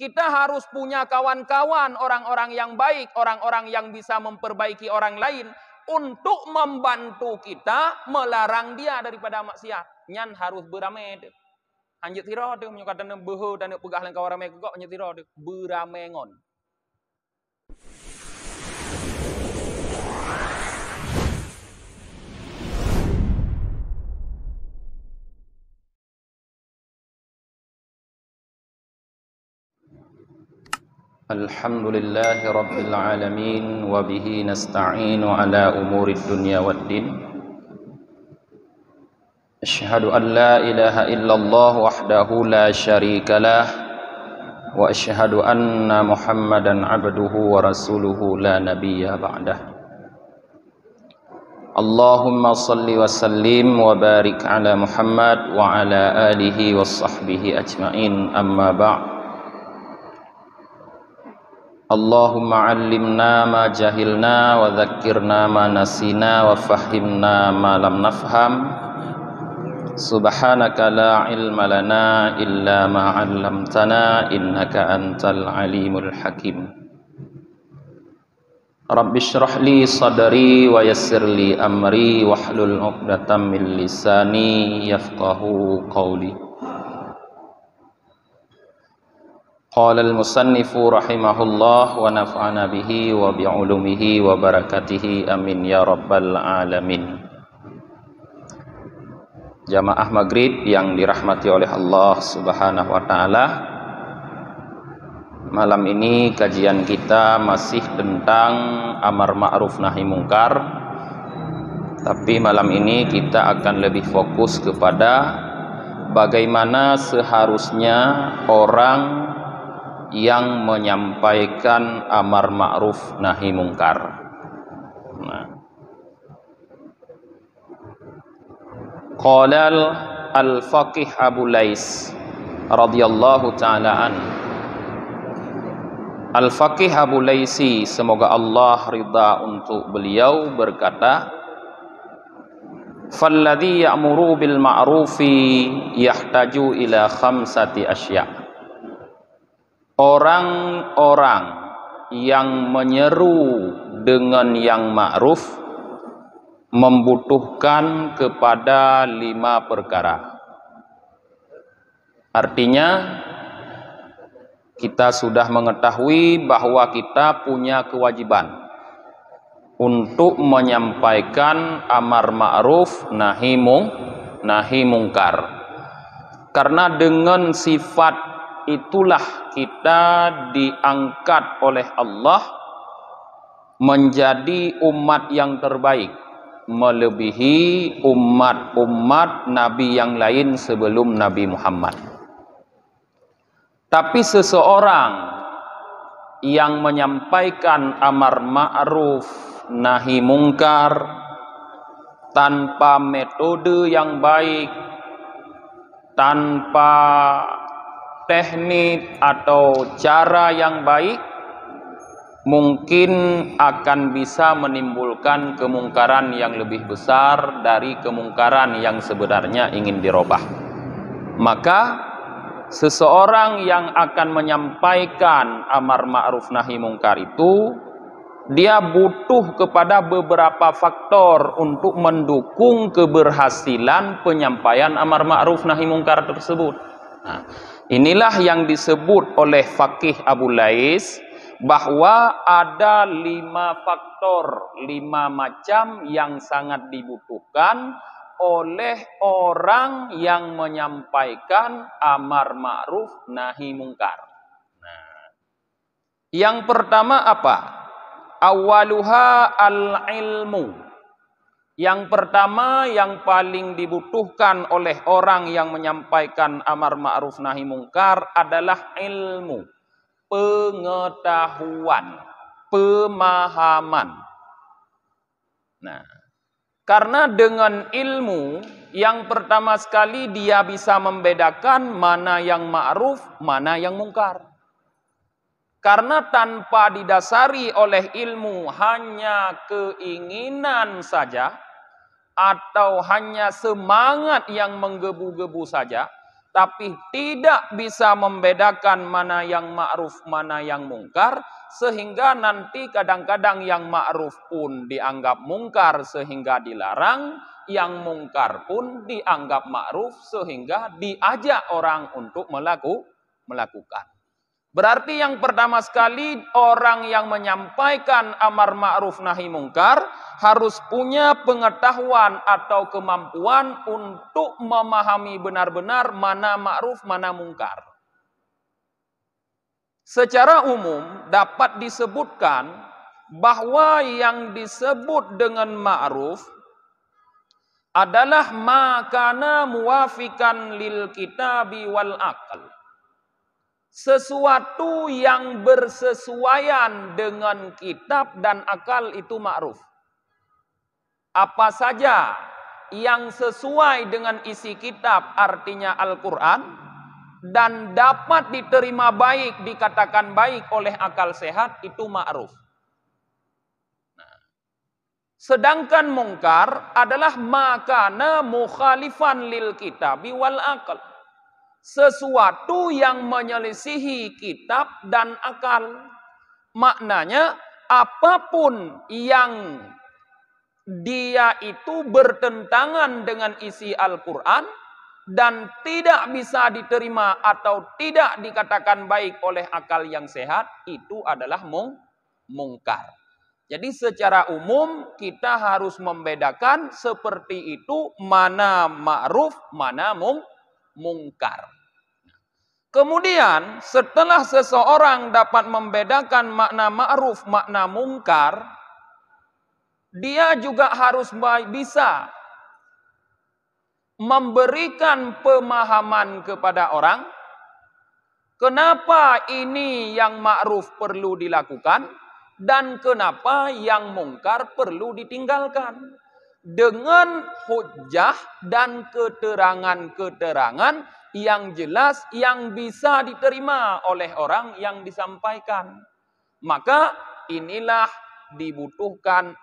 Kita harus punya kawan-kawan, orang-orang yang baik, orang-orang yang bisa memperbaiki orang lain untuk membantu kita melarang dia daripada maksiat. Nyan harus beramai. Anjir tiro tu menyukatan beho dan pegah lang kawan ramai kok anjir tiro tu beramengon. Alhamdulillahi Rabbil Alamin wa bihi nasta'inu ala umuri dunya waddin. Asyhadu an la ilaha illallah wahdahu la syarikalah wa asyhadu anna Muhammadan abduhu wa rasuluhu la nabiyya ba'dah. Allahumma salli wa sallim wa barik ala Muhammad wa ala alihi wa sahbihi ajma'in, amma ba'd. Allahumma allimna ma jahilna wa dhakkirna ma nasina wa fahimna ma lam nafham. Subhanaka la ilma lana illa ma 'allamtana innaka antal alimul hakim. Rabbi shrah li sadri wa yassir li amri wahlul 'uqdatam min lisani yafqahu qawli. Qala al-musannifu rahimahullah wa naf'ana bihi wa bi'ulumihi wa barakatihi amin ya rabbal alamin. Jamaah maghrib yang dirahmati oleh Allah subhanahu wa ta'ala, malam ini kajian kita masih tentang amar ma'ruf nahi mungkar, tapi malam ini kita akan lebih fokus kepada bagaimana seharusnya orang yang menyampaikan amar ma'ruf nahi mungkar. Qala al-faqih Abu Lais radhiyallahu ta'ala an. Al-faqih Abu Laisi, semoga Allah ridha untuk beliau, berkata, "Falladhi ya'muru bil ma'rufi yahtaju ila khamsati asya'." Orang-orang yang menyeru dengan yang ma'ruf membutuhkan kepada 5 perkara. Artinya kita sudah mengetahui bahwa kita punya kewajiban untuk menyampaikan amar ma'ruf nahi mungkar. Karena dengan sifat itulah kita diangkat oleh Allah menjadi umat yang terbaik, melebihi umat-umat Nabi yang lain sebelum Nabi Muhammad. Tapi seseorang yang menyampaikan amar ma'ruf nahi mungkar tanpa metode yang baik, tanpa teknik atau cara yang baik, mungkin akan bisa menimbulkan kemungkaran yang lebih besar dari kemungkaran yang sebenarnya ingin dirubah. Maka seseorang yang akan menyampaikan amar ma'ruf nahi mungkar itu, dia butuh kepada beberapa faktor untuk mendukung keberhasilan penyampaian amar ma'ruf nahi mungkar tersebut. Nah, inilah yang disebut oleh Faqih Abu Lais bahwa ada 5 faktor, 5 macam yang sangat dibutuhkan oleh orang yang menyampaikan amar ma'ruf nahi mungkar. Nah, yang pertama apa? Awaluha al-ilmu. Yang pertama, yang paling dibutuhkan oleh orang yang menyampaikan amar ma'ruf nahi mungkar adalah ilmu, pengetahuan, pemahaman. Nah, karena dengan ilmu, yang pertama sekali dia bisa membedakan mana yang ma'ruf, mana yang mungkar. Karena tanpa didasari oleh ilmu, hanya keinginan saja atau hanya semangat yang menggebu-gebu saja, tapi tidak bisa membedakan mana yang ma'ruf, mana yang mungkar, sehingga nanti kadang-kadang yang ma'ruf pun dianggap mungkar sehingga dilarang, yang mungkar pun dianggap ma'ruf sehingga diajak orang untuk melakukan. Berarti yang pertama sekali, orang yang menyampaikan amar ma'ruf nahi mungkar harus punya pengetahuan atau kemampuan untuk memahami benar-benar mana ma'ruf, mana mungkar. Secara umum dapat disebutkan bahwa yang disebut dengan ma'ruf adalah makana muwafikan lil kitabi wal aql. Sesuatu yang bersesuaian dengan kitab dan akal itu ma'ruf. Apa saja yang sesuai dengan isi kitab, artinya Al-Quran, dan dapat diterima baik, dikatakan baik oleh akal sehat, itu ma'ruf. Sedangkan mungkar adalah makana mukhalifan lil kitabi wal aql. Sesuatu yang menyelisihi kitab dan akal. Maknanya apapun yang dia itu bertentangan dengan isi Al-Quran dan tidak bisa diterima atau tidak dikatakan baik oleh akal yang sehat, itu adalah mungkar. Jadi secara umum kita harus membedakan seperti itu, mana ma'ruf, mana mungkar. Kemudian setelah seseorang dapat membedakan makna ma'ruf, makna mungkar, dia juga harus bisa memberikan pemahaman kepada orang kenapa ini yang ma'ruf perlu dilakukan dan kenapa yang mungkar perlu ditinggalkan, dengan hujjah dan keterangan-keterangan yang jelas, yang bisa diterima oleh orang yang disampaikan. Maka inilah dibutuhkan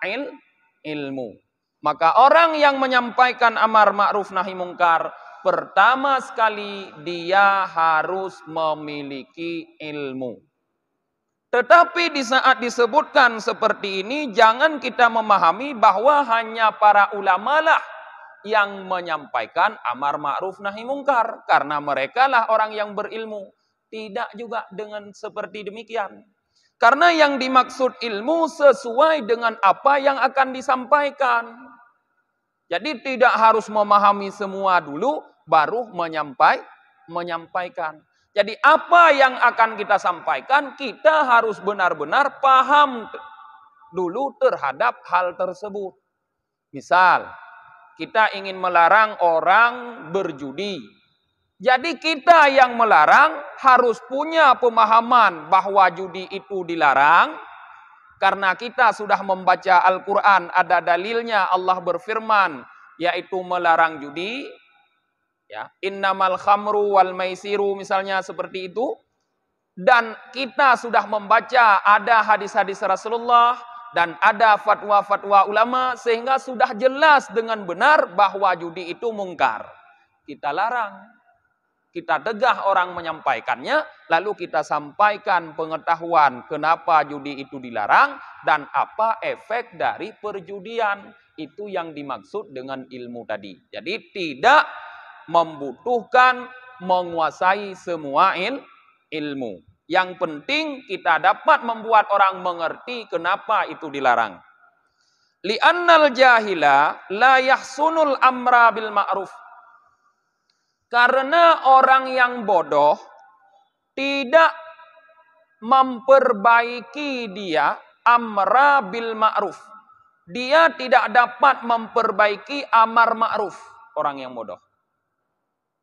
ilmu. Maka orang yang menyampaikan amar ma'ruf nahi mungkar, pertama sekali dia harus memiliki ilmu. Tetapi di saat disebutkan seperti ini, jangan kita memahami bahwa hanya para ulama lah yang menyampaikan amar ma'ruf nahi mungkar, karena mereka lah orang yang berilmu. Tidak juga dengan seperti demikian. Karena yang dimaksud ilmu sesuai dengan apa yang akan disampaikan. Jadi tidak harus memahami semua dulu, baru menyampaikan. Jadi apa yang akan kita sampaikan, kita harus benar-benar paham dulu terhadap hal tersebut. Misal, kita ingin melarang orang berjudi. Jadi kita yang melarang harus punya pemahaman bahwa judi itu dilarang. Karena kita sudah membaca Al-Quran, ada dalilnya Allah berfirman, yaitu melarang judi. Ya, innamal khamru wal maisiru misalnya seperti itu. Dan kita sudah membaca ada hadis-hadis Rasulullah dan ada fatwa-fatwa ulama, sehingga sudah jelas dengan benar bahwa judi itu mungkar. Kita larang. Kita tegah orang menyampaikannya, lalu kita sampaikan pengetahuan kenapa judi itu dilarang dan apa efek dari perjudian. Itu yang dimaksud dengan ilmu tadi. Jadi tidak membutuhkan menguasai semua ilmu. Yang penting kita dapat membuat orang mengerti kenapa itu dilarang. Li'annal jahila la yahsunul amra bil ma'ruf. Karena orang yang bodoh tidak memperbaiki dia amra bil ma'ruf. Dia tidak dapat memperbaiki amar ma'ruf, orang yang bodoh.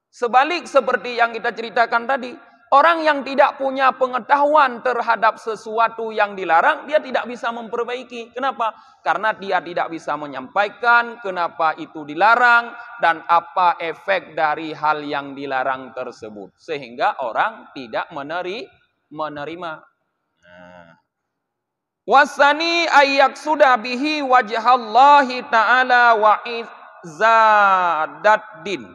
Sebalik seperti yang kita ceritakan tadi, orang yang tidak punya pengetahuan terhadap sesuatu yang dilarang, dia tidak bisa memperbaiki. Kenapa? Karena dia tidak bisa menyampaikan kenapa itu dilarang dan apa efek dari hal yang dilarang tersebut. Sehingga orang tidak menerima. Wasani ayyak sudah bihi wajhallahi ta'ala wa izadaddin.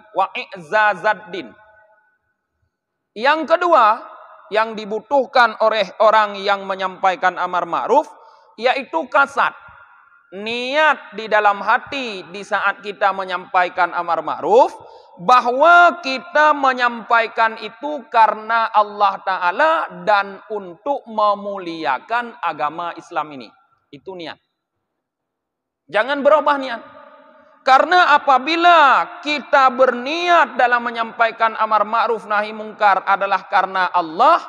Yang kedua, yang dibutuhkan oleh orang yang menyampaikan amar ma'ruf, yaitu kasat. Niat di dalam hati di saat kita menyampaikan amar ma'ruf, bahwa kita menyampaikan itu karena Allah Ta'ala dan untuk memuliakan agama Islam ini. Itu niat. Jangan berubah niat. Karena apabila kita berniat dalam menyampaikan amar ma'ruf nahi mungkar adalah karena Allah,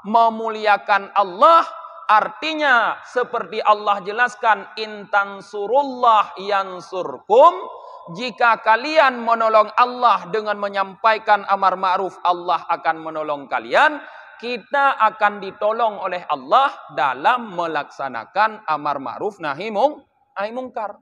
memuliakan Allah, artinya seperti Allah jelaskan, intan surullah yansurkum, jika kalian menolong Allah dengan menyampaikan amar ma'ruf, Allah akan menolong kalian. Kita akan ditolong oleh Allah dalam melaksanakan amar ma'ruf nahi mungkar.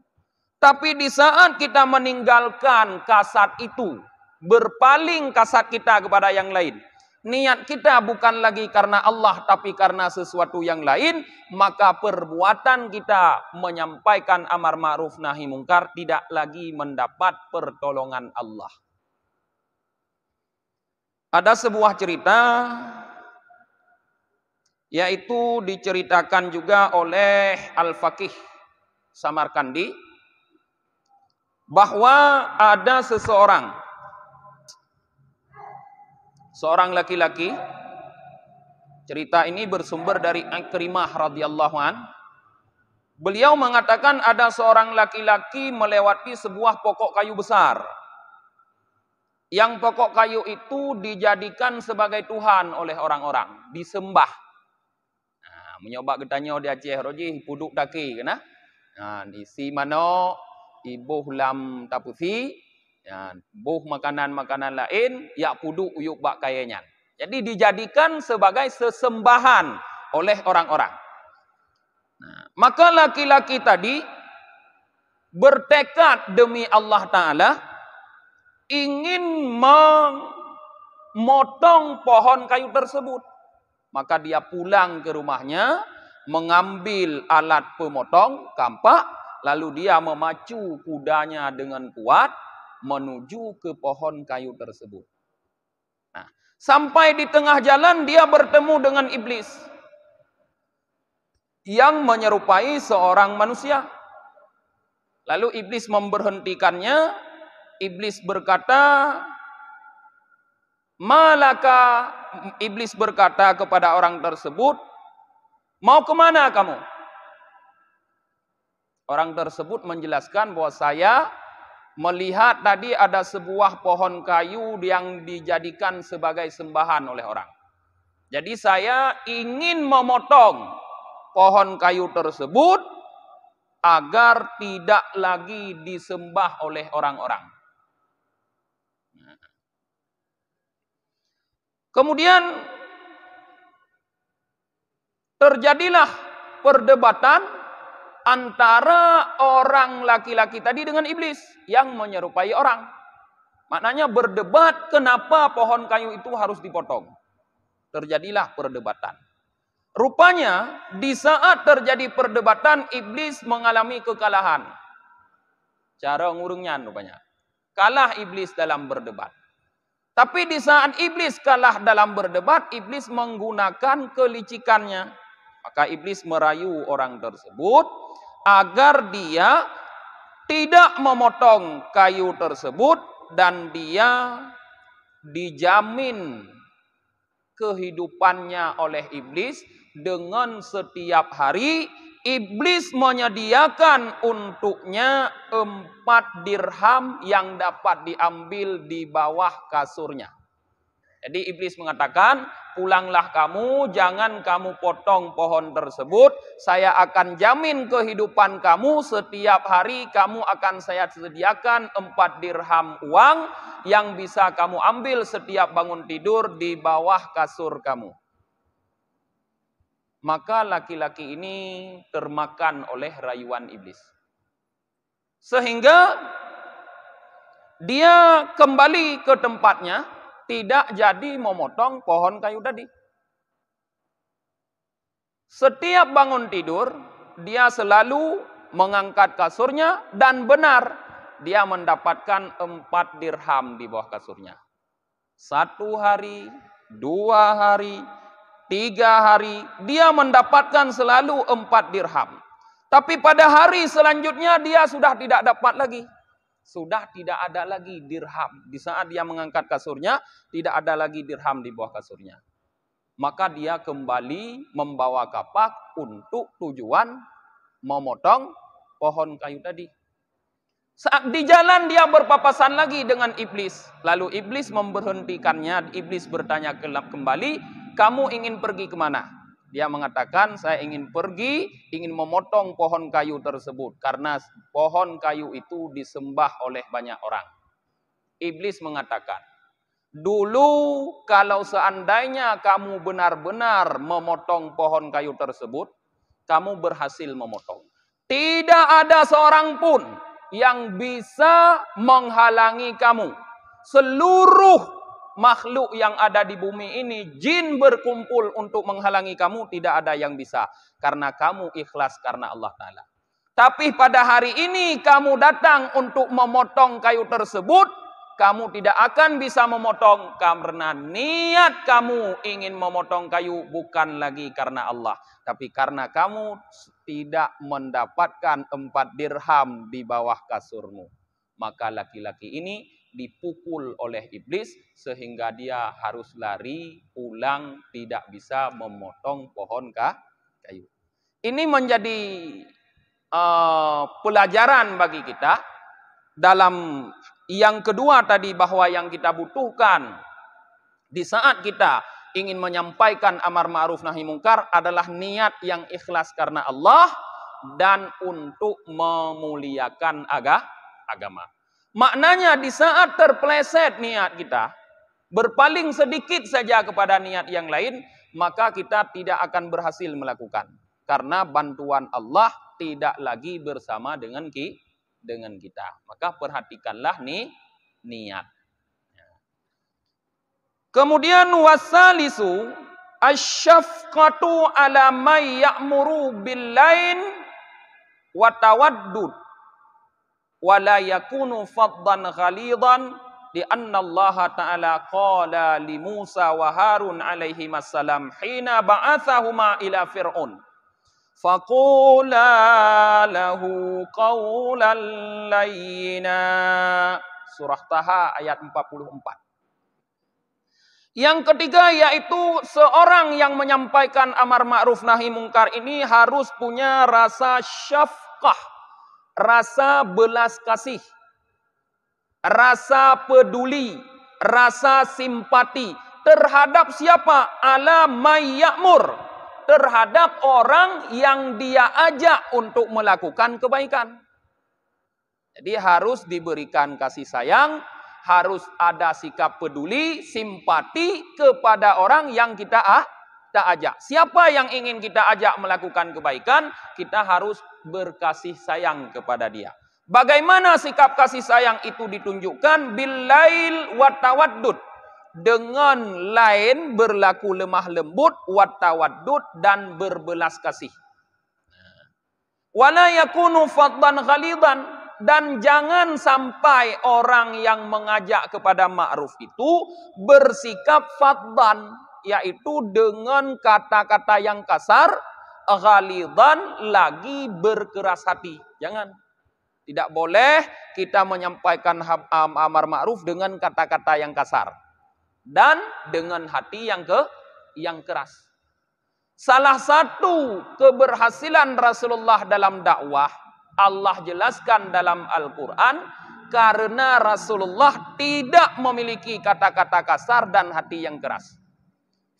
Tapi di saat kita meninggalkan kasat itu, berpaling kasat kita kepada yang lain, niat kita bukan lagi karena Allah tapi karena sesuatu yang lain, maka perbuatan kita menyampaikan amar ma'ruf nahi mungkar tidak lagi mendapat pertolongan Allah. Ada sebuah cerita, yaitu diceritakan juga oleh Al-Faqih Samarkandi, bahwa ada seorang laki-laki, cerita ini bersumber dari Ikrimah radhiyallahu an. Beliau mengatakan ada seorang laki-laki melewati sebuah pokok kayu besar. Yang pokok kayu itu dijadikan sebagai Tuhan oleh orang-orang, disembah. Nah, menyoba getanya di Aceh roji puduk daki kena. Nah, isi mano ibuh lam tapusi, ya, buh makanan-makanan lain, ya puduk uyuk bak kayenyan. Jadi dijadikan sebagai sesembahan oleh orang-orang. Nah, maka laki-laki tadi bertekad demi Allah Ta'ala ingin memotong pohon kayu tersebut. Maka dia pulang ke rumahnya, mengambil alat pemotong kampak, lalu dia memacu kudanya dengan kuat menuju ke pohon kayu tersebut. Nah, sampai di tengah jalan dia bertemu dengan iblis yang menyerupai seorang manusia. Lalu iblis memberhentikannya. Iblis berkata, "Malaka?" Iblis berkata kepada orang tersebut, "Mau kemana kamu?" Orang tersebut menjelaskan bahwa saya melihat tadi ada sebuah pohon kayu yang dijadikan sebagai sembahan oleh orang. Jadi saya ingin memotong pohon kayu tersebut agar tidak lagi disembah oleh orang-orang. Kemudian terjadilah perdebatan antara orang laki-laki tadi dengan iblis yang menyerupai orang. Maknanya berdebat kenapa pohon kayu itu harus dipotong. Terjadilah perdebatan. Rupanya di saat terjadi perdebatan, iblis mengalami kekalahan. Cara ngurungnya rupanya. Kalah iblis dalam berdebat. Tapi di saat iblis kalah dalam berdebat, iblis menggunakan kelicikannya. Maka iblis merayu orang tersebut agar dia tidak memotong kayu tersebut dan dia dijamin kehidupannya oleh iblis dengan setiap hari iblis menyediakan untuknya 4 dirham yang dapat diambil di bawah kasurnya. Jadi iblis mengatakan, pulanglah kamu, jangan kamu potong pohon tersebut. Saya akan jamin kehidupan kamu, setiap hari kamu akan saya sediakan 4 dirham uang yang bisa kamu ambil setiap bangun tidur di bawah kasur kamu. Maka laki-laki ini termakan oleh rayuan iblis. Sehingga dia kembali ke tempatnya, tidak jadi memotong pohon kayu tadi. Setiap bangun tidur, dia selalu mengangkat kasurnya dan benar dia mendapatkan 4 dirham di bawah kasurnya. 1 hari, 2 hari, 3 hari, dia mendapatkan selalu 4 dirham. Tapi pada hari selanjutnya dia sudah tidak dapat lagi. Sudah tidak ada lagi dirham. Di saat dia mengangkat kasurnya, tidak ada lagi dirham di bawah kasurnya. Maka dia kembali membawa kapak untuk tujuan memotong pohon kayu tadi. Saat di jalan dia berpapasan lagi dengan iblis. Lalu iblis memberhentikannya. Iblis bertanya kembali, kamu ingin pergi kemana? Dia mengatakan, saya ingin pergi, ingin memotong pohon kayu tersebut. Karena pohon kayu itu disembah oleh banyak orang. Iblis mengatakan, dulu kalau seandainya kamu benar-benar memotong pohon kayu tersebut, kamu berhasil memotong. Tidak ada seorang pun yang bisa menghalangi kamu. Seluruh makhluk yang ada di bumi ini, jin berkumpul untuk menghalangi kamu, tidak ada yang bisa. Karena kamu ikhlas karena Allah Ta'ala. Tapi pada hari ini kamu datang untuk memotong kayu tersebut, kamu tidak akan bisa memotong karena niat kamu ingin memotong kayu bukan lagi karena Allah. Tapi karena kamu tidak mendapatkan 4 dirham di bawah kasurmu. Maka laki-laki ini dipukul oleh iblis sehingga dia harus lari pulang, tidak bisa memotong pohon kayu. Ini menjadi pelajaran bagi kita dalam yang kedua tadi, bahwa yang kita butuhkan di saat kita ingin menyampaikan amar ma'ruf nahi mungkar adalah niat yang ikhlas karena Allah dan untuk memuliakan agama. Maknanya di saat terpeleset niat kita, berpaling sedikit saja kepada niat yang lain, maka kita tidak akan berhasil melakukan. Karena bantuan Allah tidak lagi bersama dengan kita. Maka perhatikanlah niat. Kemudian wasalisu asyafqatu ala may ya'muru bil lain wa tawaddud wa la yakunu faddan ghalidan li anna Allah ta'ala qala li Musa wa Harun alaihi wassalam hina ba'athahuma ila fir'aun faqula lahu qawlan layyina. Surah Taha ayat 44. Yang ketiga yaitu seorang yang menyampaikan amar ma'ruf nahi mungkar ini harus punya rasa syafqah, rasa belas kasih, rasa peduli, rasa simpati terhadap siapa? Ala may ya'mur, terhadap orang yang dia ajak untuk melakukan kebaikan. Jadi harus diberikan kasih sayang, harus ada sikap peduli, simpati kepada orang yang kita ajak. Siapa yang ingin kita ajak melakukan kebaikan, kita harus berkasih sayang kepada dia. Bagaimana sikap kasih sayang itu ditunjukkan? Billail wa tawaddud. Dengan lain berlaku lemah lembut, wa tawaddud dan berbelas kasih. Wala yakunu faddan ghalidan. Dan jangan sampai orang yang mengajak kepada ma'ruf itu bersikap faddan, yaitu dengan kata-kata yang kasar, ghalidan lagi berkeras hati. Jangan. Tidak boleh kita menyampaikan amar ma'ruf dengan kata-kata yang kasar dan dengan hati yang keras. Salah satu keberhasilan Rasulullah dalam dakwah, Allah jelaskan dalam Al-Quran, karena Rasulullah tidak memiliki kata-kata kasar dan hati yang keras.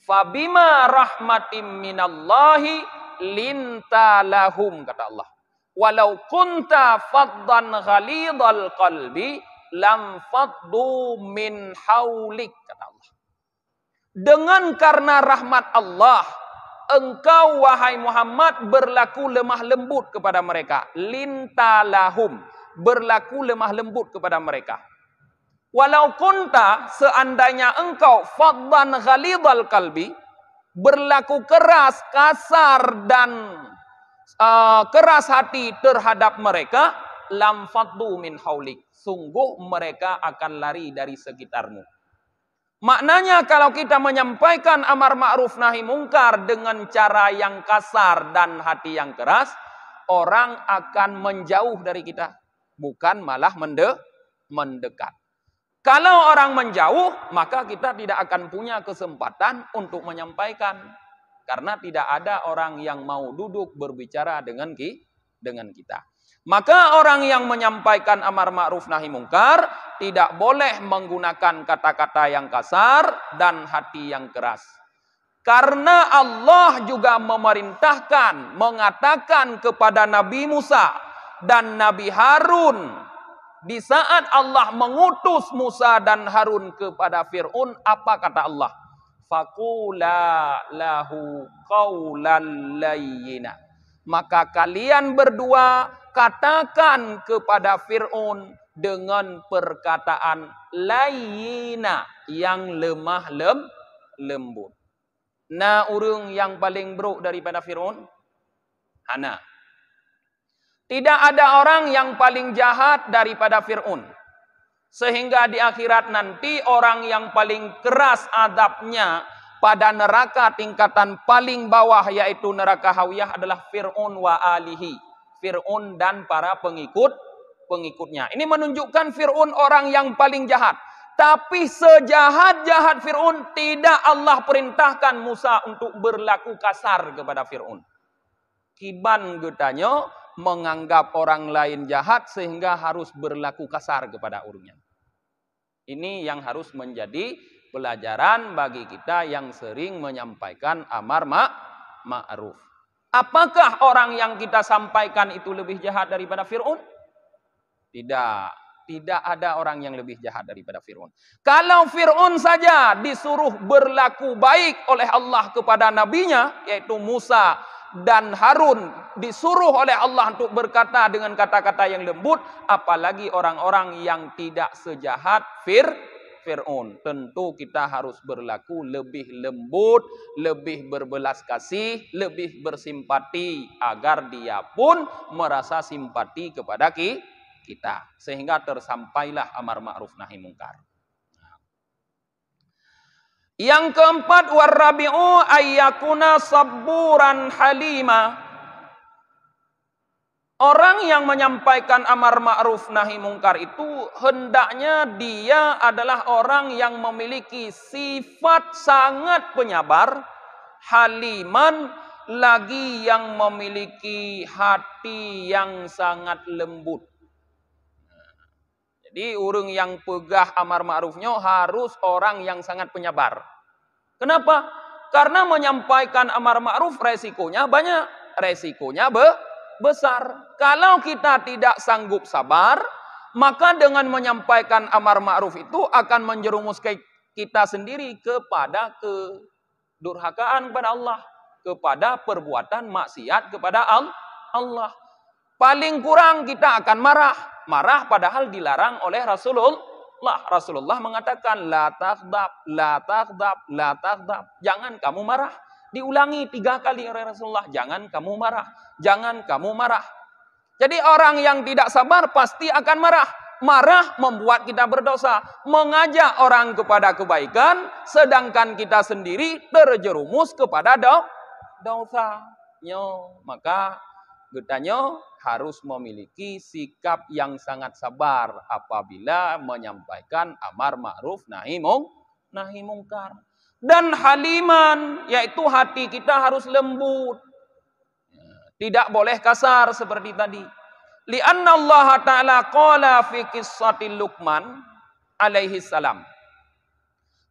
Fabima rahmatim minallahi linta lahum, kata Allah. Walau kunta faddan ghalidhal qalbi lam faddu min haulik, kata Allah. Dengan karena rahmat Allah, engkau wahai Muhammad berlaku lemah lembut kepada mereka. Lintalahum, berlaku lemah lembut kepada mereka. Walau kunta, seandainya engkau faddan ghalidhal qalbi, berlaku keras, kasar dan keras hati terhadap mereka, lam faddu min haulik, sungguh mereka akan lari dari sekitarmu. Maknanya kalau kita menyampaikan amar ma'ruf nahi mungkar dengan cara yang kasar dan hati yang keras, orang akan menjauh dari kita, bukan malah mendekat. Kalau orang menjauh, maka kita tidak akan punya kesempatan untuk menyampaikan. Karena tidak ada orang yang mau duduk berbicara dengan kita. Maka orang yang menyampaikan amar ma'ruf nahi mungkar tidak boleh menggunakan kata-kata yang kasar dan hati yang keras. Karena Allah juga memerintahkan, mengatakan kepada Nabi Musa dan Nabi Harun, di saat Allah mengutus Musa dan Harun kepada Fir'aun, apa kata Allah? Faqula lahu qawlan layyina. Maka kalian berdua katakan kepada Fir'aun dengan perkataan layyina, yang lemah lembut. Nah, urang yang paling buruk daripada Fir'aun? Ana. Tidak ada orang yang paling jahat daripada Fir'aun. Sehingga di akhirat nanti orang yang paling keras adabnya pada neraka tingkatan paling bawah, yaitu neraka Hawiyah, adalah Fir'aun wa alihi. Fir'aun dan para pengikutnya. Ini menunjukkan Fir'aun orang yang paling jahat. Tapi sejahat-jahat Fir'aun, tidak Allah perintahkan Musa untuk berlaku kasar kepada Fir'aun. Kiban getanya menganggap orang lain jahat sehingga harus berlaku kasar kepada orangnya. Ini yang harus menjadi pelajaran bagi kita yang sering menyampaikan amar ma'ruf. Apakah orang yang kita sampaikan itu lebih jahat daripada Fir'aun? Tidak. Tidak ada orang yang lebih jahat daripada Fir'aun. Kalau Fir'aun saja disuruh berlaku baik oleh Allah kepada nabinya, yaitu Musa dan Harun, disuruh oleh Allah untuk berkata dengan kata-kata yang lembut, apalagi orang-orang yang tidak sejahat Fir'aun. Tentu kita harus berlaku lebih lembut, lebih berbelas kasih, lebih bersimpati, agar dia pun merasa simpati kepada kita. Sehingga tersampailah amar ma'ruf nahi mungkar. Yang keempat, warabi'u ayyakuna sabburan halima. Orang yang menyampaikan amar ma'ruf nahi mungkar itu hendaknya dia adalah orang yang memiliki sifat sangat penyabar, haliman, lagi yang memiliki hati yang sangat lembut. Jadi orang yang pegah amar ma'rufnya harus orang yang sangat penyabar. Kenapa? Karena menyampaikan amar ma'ruf resikonya banyak, resikonya besar. Kalau kita tidak sanggup sabar, maka dengan menyampaikan amar ma'ruf itu akan menjerumus kita sendiri kepada kedurhakaan kepada Allah, kepada perbuatan maksiat kepada Allah. Paling kurang kita akan marah padahal dilarang oleh Rasulullah. Rasulullah mengatakan la taghdab, la taghdab, la taghdab. Jangan kamu marah. Diulangi 3 kali oleh Rasulullah, jangan kamu marah, jangan kamu marah. Jadi orang yang tidak sabar pasti akan marah. Marah membuat kita berdosa, mengajak orang kepada kebaikan sedangkan kita sendiri terjerumus kepada dosa. Maka getanya harus memiliki sikap yang sangat sabar apabila menyampaikan amar ma'ruf nahi mungkar. Dan haliman, yaitu hati kita harus lembut. Tidak boleh kasar seperti tadi. Lianna Allah Ta'ala qala fi qissati Luqman alaihi salam.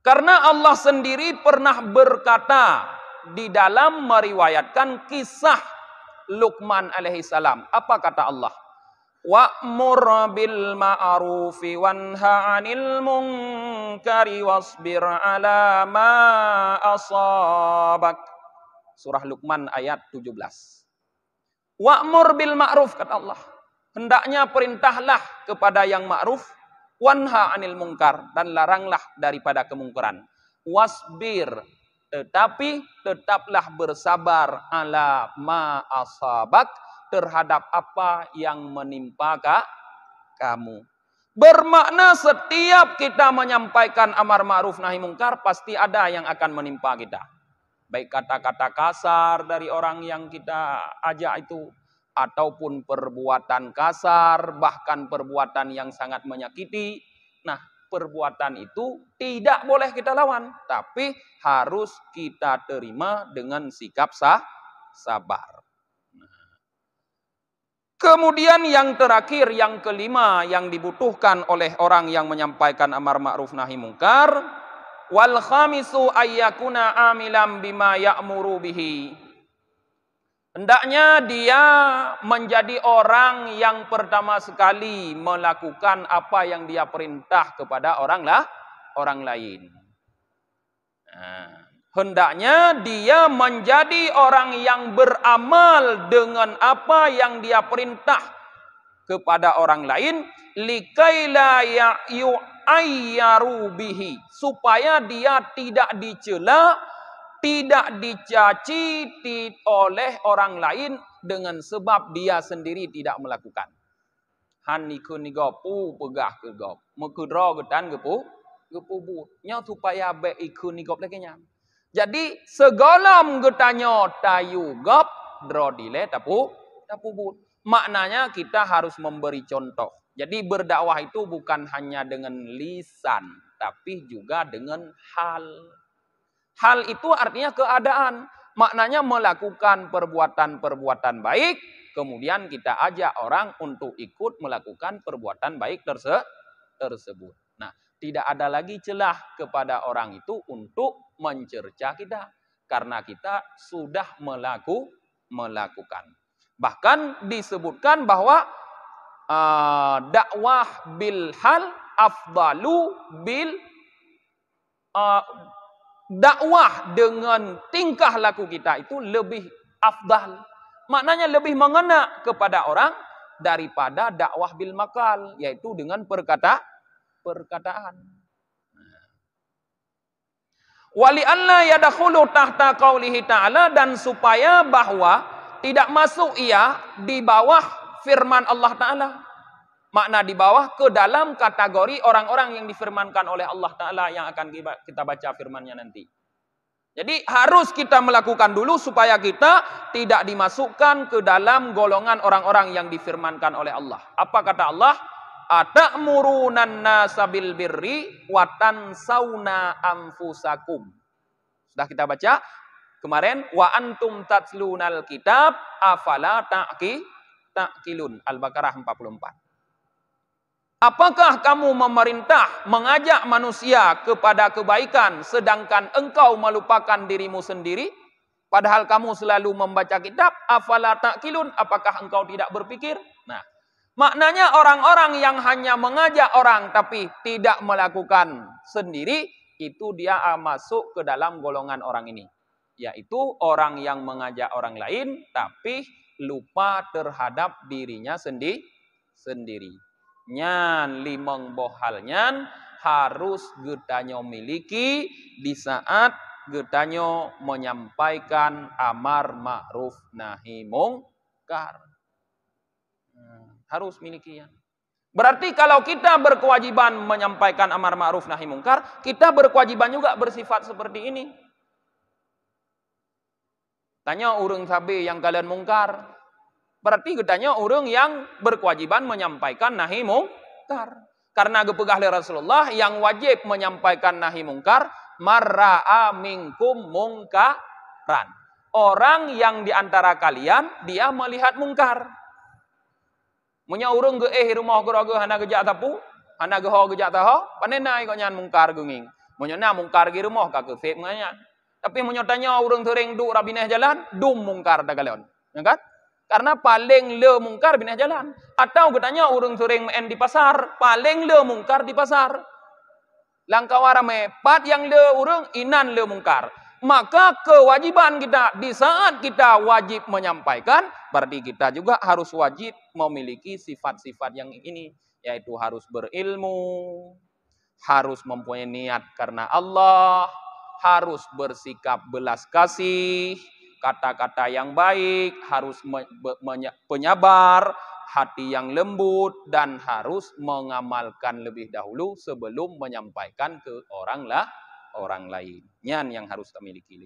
Karena Allah sendiri pernah berkata di dalam meriwayatkan kisah Luqman alaihi salam. Apa kata Allah? Wa'mur bil ma'rufi wanha 'anil munkari wasbir 'ala ma asabak. Surah Luqman ayat 17. Wa'mur bil ma'ruf, kata Allah. Hendaknya perintahlah kepada yang ma'ruf, wanha 'anil munkar, dan laranglah daripada kemungkaran. Wasbir, tetapi tetaplah bersabar, ala ma asabak, terhadap apa yang menimpa kamu. Bermakna setiap kita menyampaikan amar ma'ruf nahi mungkar, pasti ada yang akan menimpa kita. Baik kata-kata kasar dari orang yang kita ajak itu, ataupun perbuatan kasar, bahkan perbuatan yang sangat menyakiti. Nah, perbuatan itu tidak boleh kita lawan, tapi harus kita terima dengan sikap sabar. Kemudian yang terakhir, yang kelima yang dibutuhkan oleh orang yang menyampaikan amar ma'ruf nahi mungkar, wal khamisu ayyakuna amilan bima ya'muru bihi. Hendaknya dia menjadi orang yang pertama sekali melakukan apa yang dia perintah kepada orang lain. Nah, hendaknya dia menjadi orang yang beramal dengan apa yang dia perintah kepada orang lain, likaila yu'ayyaru bihi, supaya dia tidak dicela, tidak dicaci oleh orang lain dengan sebab dia sendiri tidak melakukan. Haniku ni gopu pegah ke gop, mekudro getan gepu but, nya supaya be ikun ni gop lagi nya. Jadi segolam getanyo tayu gop drodile tapu but. Maknanya kita harus memberi contoh. Jadi berdakwah itu bukan hanya dengan lisan, tapi juga dengan hal. Hal itu artinya keadaan. Maknanya melakukan perbuatan-perbuatan baik, kemudian kita ajak orang untuk ikut melakukan perbuatan baik tersebut. Nah, tidak ada lagi celah kepada orang itu untuk mencerca kita, karena kita sudah melakukan. Bahkan disebutkan bahwa dakwah bil hal afdalu bil dakwah dengan tingkah laku kita itu lebih afdal. Maknanya lebih mengena kepada orang daripada dakwah bil makal, yaitu dengan perkataan. Wali anna yadkhulu tahta qaulihi ta'ala, dan supaya bahwa tidak masuk ia di bawah firman Allah Ta'ala. Makna di bawah ke dalam kategori orang-orang yang difirmankan oleh Allah Ta'ala yang akan kita baca firmannya nanti. Jadi harus kita melakukan dulu supaya kita tidak dimasukkan ke dalam golongan orang-orang yang difirmankan oleh Allah. Apa kata Allah? Atamuruna nasa bil birri wa tansawna anfusakum. Sudah kita baca kemarin, wa antum tatlunal kitab afala ta'qilun. Al-Baqarah 44. Apakah kamu memerintah, mengajak manusia kepada kebaikan sedangkan engkau melupakan dirimu sendiri? Padahal kamu selalu membaca kitab. Afala ta'qilun, apakah engkau tidak berpikir? Nah, maknanya orang-orang yang hanya mengajak orang tapi tidak melakukan sendiri, itu dia masuk ke dalam golongan orang ini. Yaitu orang yang mengajak orang lain tapi lupa terhadap dirinya sendiri. Nyan limang bohalnyan harus getanyo miliki di saat getanyo menyampaikan amar ma'ruf nahi mungkar. Harus milikinya. Berarti kalau kita berkewajiban menyampaikan amar ma'ruf nahi mungkar, kita berkewajiban juga bersifat seperti ini. Tanya urang sabe yang kalian mungkar. Berarti getanya orang yang berkewajiban menyampaikan nahi mungkar. Karena gepegah oleh Rasulullah yang wajib menyampaikan nahi mungkar, marra'a minkum mungkaran. Orang yang diantara kalian dia melihat mungkar. Munya urang ge rumah geroge hana gejak tapu, hana ge ho gejak taho, panenai kok nyan mungkar genging. Munya na mungkar ge rumah ka ke fek nganya. Tapi munya tanya urang tereng duk rabineh jalan, dum mungkar da kalian. Ya kan? Karena paling le mungkar bineh jalan. Atau bertanya urang sering main di pasar, paling le mungkar di pasar. Langkah rame, pat yang le urang inan le mungkar. Maka kewajiban kita di saat kita wajib menyampaikan, berarti kita juga harus wajib memiliki sifat-sifat yang ini, yaitu harus berilmu, harus mempunyai niat karena Allah, harus bersikap belas kasih, kata-kata yang baik, harus penyabar, hati yang lembut, dan harus mengamalkan lebih dahulu sebelum menyampaikan ke orang lain. Yang harus kita miliki.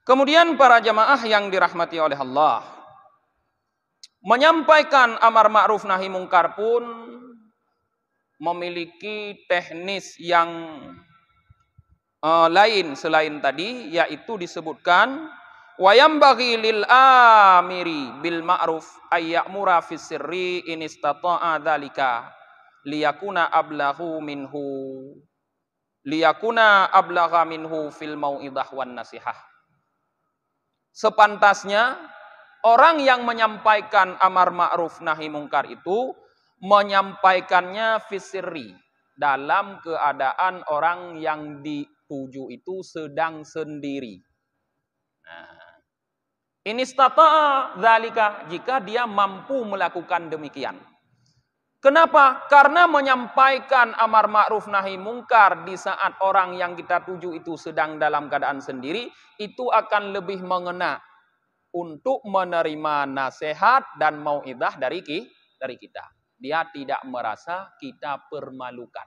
Kemudian para jamaah yang dirahmati oleh Allah, menyampaikan amar ma'ruf nahi mungkar pun memiliki teknis yang lain selain tadi, yaitu disebutkan wa yambaghi lil amiri bil ma'ruf ay ya'mura fis sirri in istata'a dzalika liyakuna ablagha minhu fil mau'idah wan nasihah. Sepantasnya orang yang menyampaikan amar ma'ruf nahi mungkar itu menyampaikannya fisirri, dalam keadaan orang yang dituju itu sedang sendiri. Nah, ini istata'a dzalika, jika dia mampu melakukan demikian. Kenapa? Karena menyampaikan amar ma'ruf nahi mungkar di saat orang yang kita tuju itu sedang dalam keadaan sendiri, itu akan lebih mengena untuk menerima nasihat dan mau'idah dari kita. Dia tidak merasa kita permalukan.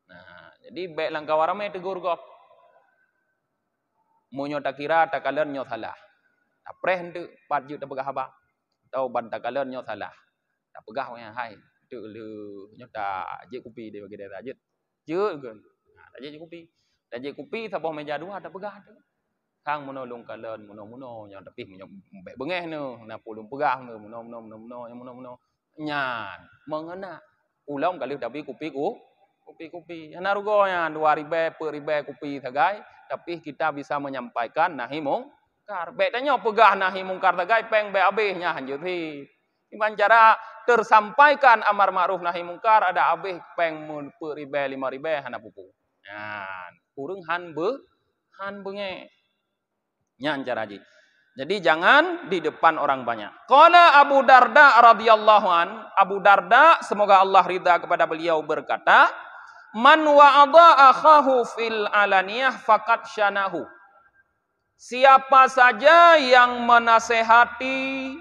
Nah, jadi baik langkah waramai tegur gop. Munyo tak kira tak kalian nyo salah. Tak preh hentu patju tak pegah apa. Tahu ban tak kalian nyo salah. Tak pegah punya hai. Tu lu nyo tak je kopi dia bagi dia tak je. Je kan. Nah, tak je kopi. Tak je kopi sabah meja dua tak pegah tu. Kang menolong kalian muno yang tapi baik bengeh nu. Na pulung pegah nu muno yang muno. Nyan mengena. Ulang kali tapi kopi. Narugonya 2 ribe kopi sagai, tapi kita bisa menyampaikan nahi mungkar. Bedanya pegah nahi mungkar sagai peng be abehnya hanjut hi. Iman cara tersampaikan amar ma'ruf nahi mungkar ada abeh peng ribe 5 ribe hana pupu. Nah, urung han benge. Nyan cara ji. Jadi jangan di depan orang banyak. Qala Abu Darda radhiyallahu an, Abu Darda semoga Allah ridha kepada beliau berkata, man wa'adha akhahu fil alaniyah faqad syanahu. Siapa saja yang menasehati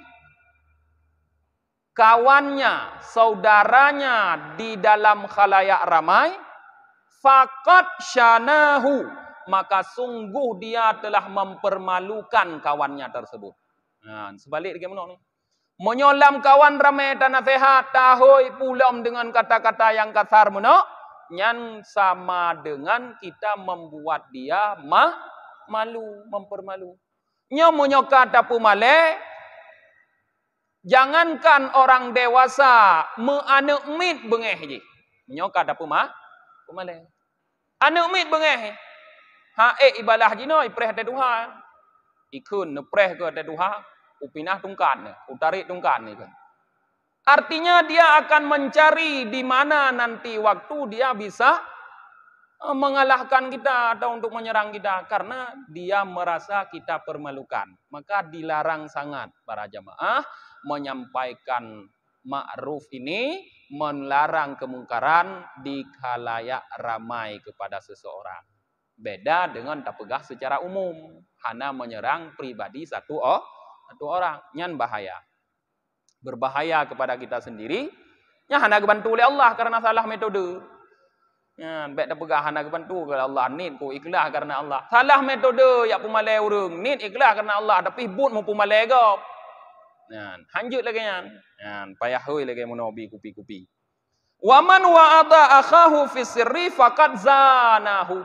kawannya, saudaranya di dalam khalayak ramai, faqad syanahu, maka sungguh dia telah mempermalukan kawannya tersebut. Nah, sebalik bagaimana ni? Menyolam kawan ramai dan nasihat, tahoi pulam dengan kata-kata yang kasar meno, nyan sama dengan kita membuat dia malu, mempermalu. Nyo menyoka tapu male, jangankan orang dewasa meanekmit bengeh je. Nyoka tapu male. Anekmit bengeh. Ha ibalah jino ipreh te duha. Ikun nepreh ke te duha, upinah tungkan, utarik tungkan ni kan. Artinya dia akan mencari di mana nanti waktu dia bisa mengalahkan kita atau untuk menyerang kita. Karena dia merasa kita permalukan. Maka dilarang sangat para jamaah menyampaikan ma'ruf ini, melarang kemungkaran di khalayak ramai kepada seseorang. Beda dengan tak pegah secara umum. Hanya menyerang pribadi satu orang. Nyan bahaya. Berbahaya kepada kita sendiri. Ya hana kebantu oleh Allah karena salah metode. Ya, baik dah pegah hana kebantu oleh Allah. Nit ku ikhlas karena Allah. Salah metode yak pumalai urung. Nit ikhlas karena Allah. Tapi but mu pumalai gop. Ya, hanjut lagi yan. Ya, payah hui lagi munobi kupi-kupi. Wa man wa'adha akhahu fi sirri faqad zanahu.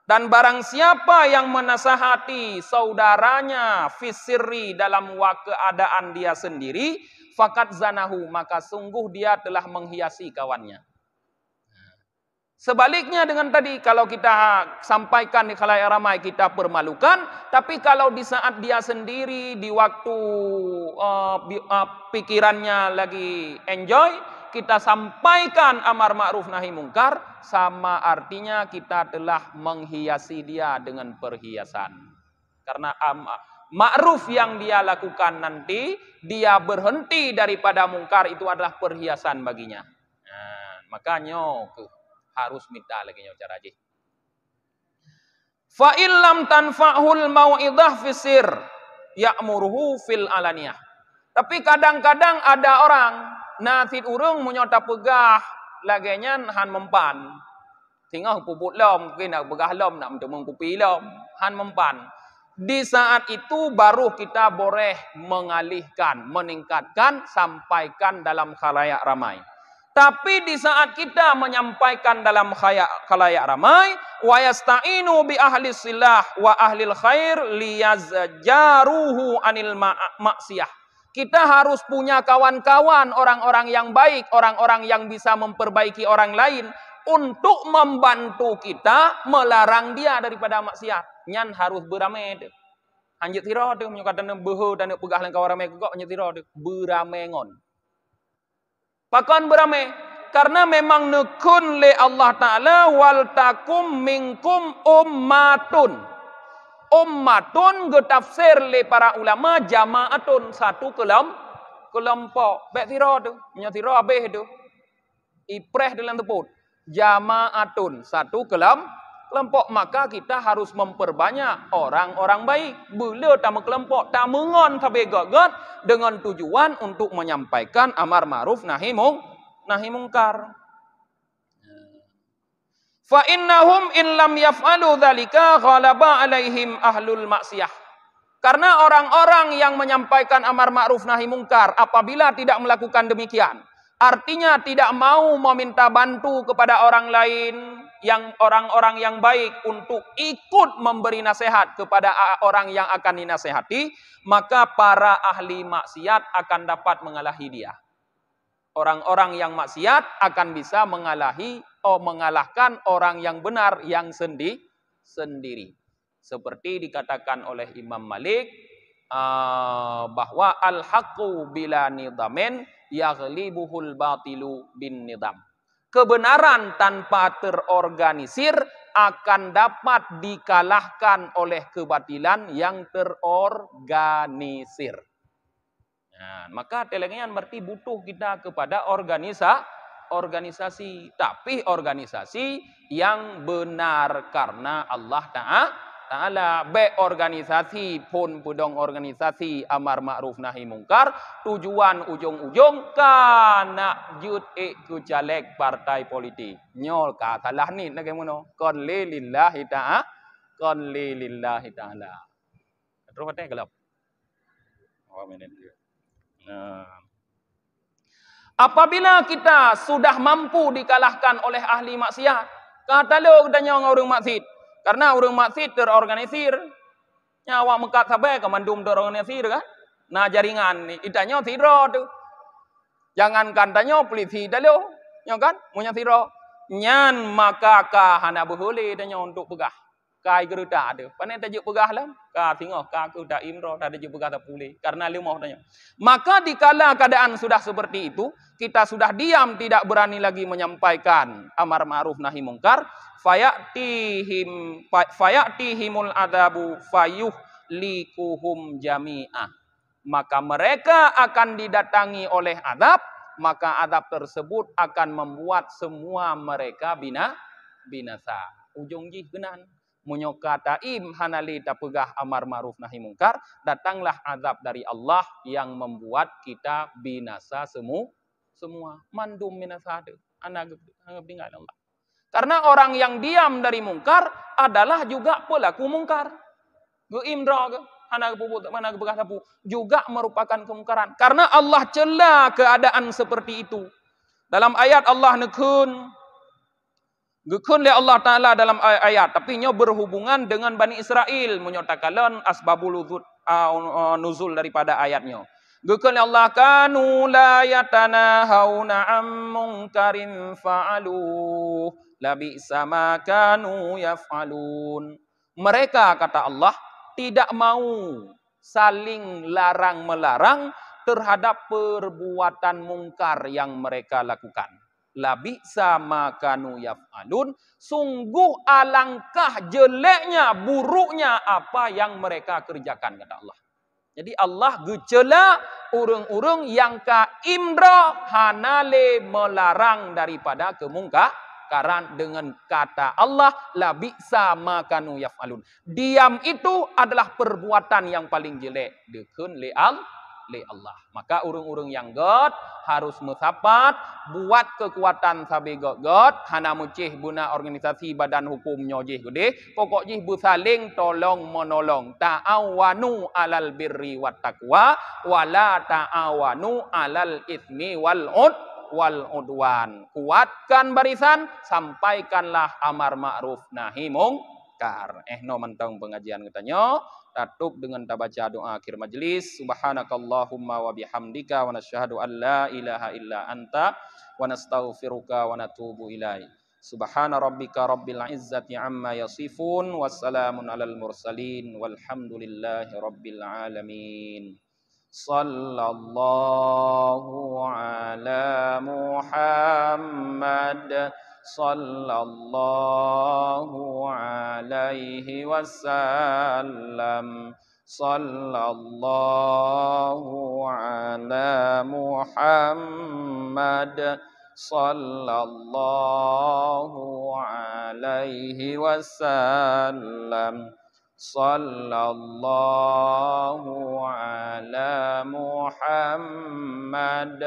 Dan barang siapa yang menasihati saudaranya fisirri dalam keadaan dia sendiri, fakat zanahu, maka sungguh dia telah menghiasi kawannya. Sebaliknya dengan tadi, kalau kita sampaikan di khalayak ramai kita permalukan, tapi kalau di saat dia sendiri, di waktu pikirannya lagi enjoy, kita sampaikan amar ma'ruf nahi mungkar, sama artinya kita telah menghiasi dia dengan perhiasan. Karena ma'ruf yang dia lakukan nanti, dia berhenti daripada mungkar, itu adalah perhiasan baginya. Nah, makanya harus minta lagi cara je. Fa illam tanfa'hul mau'idah fisir ya'muruhu fil alaniyah. Tapi kadang-kadang ada orang nasid urung menyota pegah lagenya han mempan. Tinggal puput lom, mungkin nak pegah lom, nak mengkupi lom, han mempan. Di saat itu baru kita boleh mengalihkan, meningkatkan, sampaikan dalam khalayak ramai. Tapi di saat kita menyampaikan dalam khalayak ramai, wa yasta'inu bi ahli silah wa ahlil khair liyazjaruhu anil maksiyah. Kita harus punya kawan-kawan, orang-orang yang baik, orang-orang yang bisa memperbaiki orang lain untuk membantu kita melarang dia daripada maksiat. Nyan harus beramai tu. Anjut tira tu menyukatan behu dan pegah lang kawan ramai kok anjut tira tu beramengon. Pakan beramai karena memang nekun le Allah Taala wal takum minkum ummatun. Ummatun getafsir le para ulama jamaatun satu kelompok. Bek tira tu, menyatira habis tu. Ipreh dalam teput. Jamaatun satu kelompok, maka kita harus memperbanyak orang-orang baik. Bila tamu kelompok, tamungon sampai gagat dengan tujuan untuk menyampaikan amar ma'ruf nahi mungkar. Fa innahum in lam yaf'alu dzalika ghalaba alaihim ahlul maksiyah. Karena orang-orang yang menyampaikan amar ma'ruf nahi mungkar apabila tidak melakukan demikian, artinya tidak mau meminta bantu kepada orang lain, yang orang-orang yang baik untuk ikut memberi nasihat kepada orang yang akan dinasehati, maka para ahli maksiat akan dapat mengalahi dia. Orang-orang yang maksiat akan bisa mengalahkan orang yang benar yang sendiri. Seperti dikatakan oleh Imam Malik bahwa al-haqqu bila nidamin yaghlibuhul batilu bin nidam. Kebenaran tanpa terorganisir akan dapat dikalahkan oleh kebatilan yang terorganisir. Nah, maka telengian berarti butuh kita kepada organisasi, tapi organisasi yang benar karena Allah Ta'ala. Be organisasi pun pudong organisasi amar ma'ruf nahi mungkar, tujuan ujung-ujung kana jut ku caleg partai politik. Nyol ka salah ni bagaimana? Kon lillahi ta'ala. Terus patah gelap. Apabila kita sudah mampu dikalahkan oleh ahli maksiat, kata lo katanya orang maksiat. Karena orang maksiat terorganisir. Nyawa mekat sampai ke mandum terorganisir kan. Nah jaringan ni itanya tiro tu. Jangan kantanya polisi dalo, ya kan? Punya tiro. Nyan maka ka hana boleh tanya untuk pegah. Kai geruda ada. Panen tajuk pegah lah. Ka tengok ka ku dak imro dak tajuk pegah tak boleh. Karena limau tanya. Maka dikala keadaan sudah seperti itu, kita sudah diam tidak berani lagi menyampaikan amar ma'ruf nahi mungkar, fayatihimul adabu fayuhlikuhum jami'ah. Maka mereka akan didatangi oleh adab, maka adab tersebut akan membuat semua mereka binasa. Ujung jih genan. Munyoka taim hanali tapegah amar ma'ruf nahi mungkar, datanglah azab dari Allah yang membuat kita binasa semua. Mandum binasa ada. Anak bingat Allah. Karena orang yang diam dari mungkar adalah juga pelaku mungkar. Geimdra ke, anak bubut mana bekas sapu juga merupakan kemungkaran. Karena Allah cela keadaan seperti itu. Dalam ayat Allah nekun le Allah Ta'ala dalam ayat. Tapi nya berhubungan dengan Bani Israel. Menyatakan asbabul nuzul daripada ayatnya. Gekun Allah kanu la yatanahawna am munkarin fa'aluh. Labi'sa ma kanu yaf'alun. Mereka kata Allah tidak mau saling larang-melarang terhadap perbuatan mungkar yang mereka lakukan. Labi'sa ma kanu yaf'alun. Sungguh alangkah jeleknya, buruknya apa yang mereka kerjakan kata Allah. Jadi Allah gecela urung-urung yang ka imra hanale melarang daripada Karena dengan kata Allah, la bi'sa ma kanu yaf'alun. Diam itu adalah perbuatan yang paling jelek. Dekun li Allah. Maka urung-urung yang god harus musapat, buat kekuatan sabi god, hana mucih guna organisasi badan hukum nyojih gede, pokok jih busaling tolong menolong, ta'awanu alal birri wat taqwa, wala ta'awanu alal ismi wal udwan. Kuatkan barisan, sampaikanlah amar ma'ruf nahi mungkar. No mentang pengajian katanya. Tutup dengan baca doa akhir majlis. Subhanakallahumma wa bihamdika wa nasyhadu an la ilaha illa anta wa nastaghfiruka wa natubu ilaik. Subhana rabbika rabbil izzati amma yasifun, wassalamun alal mursalin, walhamdulillahi rabbil alamin. Sallallahu ala Muhammad sallallahu alaihi wasallam. Sallallahu ala Muhammad sallallahu alaihi wasallam. Sallallahu ala Muhammad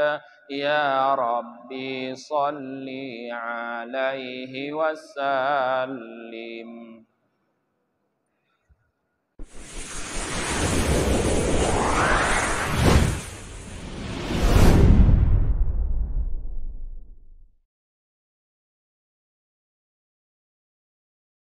ya Rabbi salli alaihi wasallim.